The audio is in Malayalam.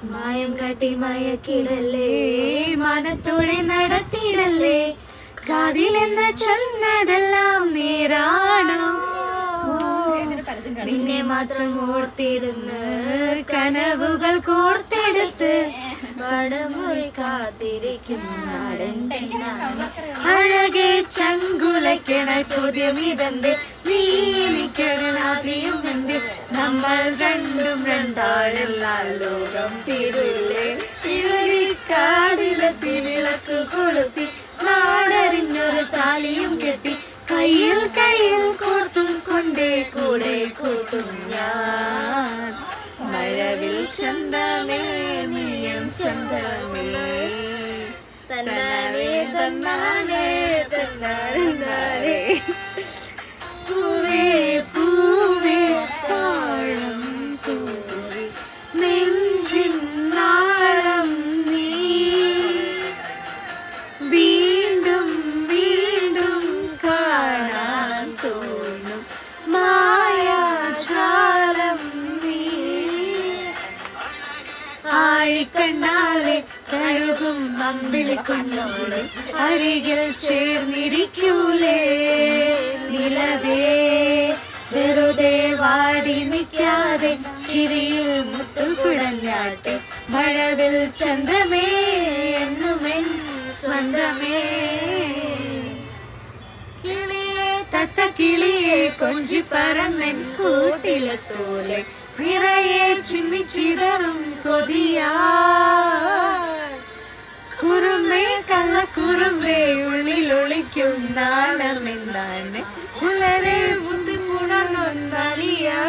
മായം കാട്ടി മയക്കിടല്ലേ, മനത്തോടെ നടത്തിയിടല്ലേ, കാതിലെന്ന് ചൊന്നതെല്ലാം നേരാണോ? നിന്നെ മാത്രം ഓർത്തിരുന്ന് കനവുകൾ കോർത്തെടുത്ത് പടമുറി കാത്തിരിക്കും നാടൻ പെണ്ണാണ്. അഴകെ ചങ്കുലയ്ക്കണ ചോദ്യം ഇതെന്ത്, നീ എനിക്കണാദ്യം എന്ത്, നമ്മൾ രണ്ടും രണ്ടാളെല്ലാം ലോകം തീരില്ലേ. കാതിലെത്തി വിളക്ക് കൊളുത്തി നാടറിഞ്ഞൊരു താലിയും കെട്ടി കയ്യിൽ കയ്യിൽ കോർത്തും കൊണ്ടേ കൂടെ കൂട്ടും ഞാൻ. മഴവിൽ ചന്തമേ നീയം ചന്തമേ, തന്നാനേ തന്നാനേ തന്നാനേ. പൂവേ പൂവേ താഴം പൂവേ നെഞ്ചിൻ നാളം നീ, വീണ്ടും വീണ്ടും കാണാൻ തോന്നും മായാജാലം നീ. ആഴിക്കണ്ണാലെ കഴുകും അമ്പിളിക്കുഞ്ഞോളെ അരികിൽ ചേർന്നിരിക്കൂലേ നിലവേ, വെറുതെ വാടി നിൽക്കാതെ ചിരിയിൽ മുത്തുകുടഞ്ഞാട്ടെ. മഴവിൽ ചന്തമേ എന്നുമെൻ സ്വന്തമേ. കിളിയെ തത്ത കിളിയെ കൊഞ്ചി പറന്നെൻ കൂട്ടിലെത്തോലെ നിറയെ ചിന്നിച്ചിതറും കൊതിയാ. കുറുമ്പേ കള്ളക്കുറുമ്പേ ഉള്ളിലൊളിക്കും നാണമെന്നാണ് പുലരെ മുന്തിപ്പുണർന്നൊന്നറിയാ.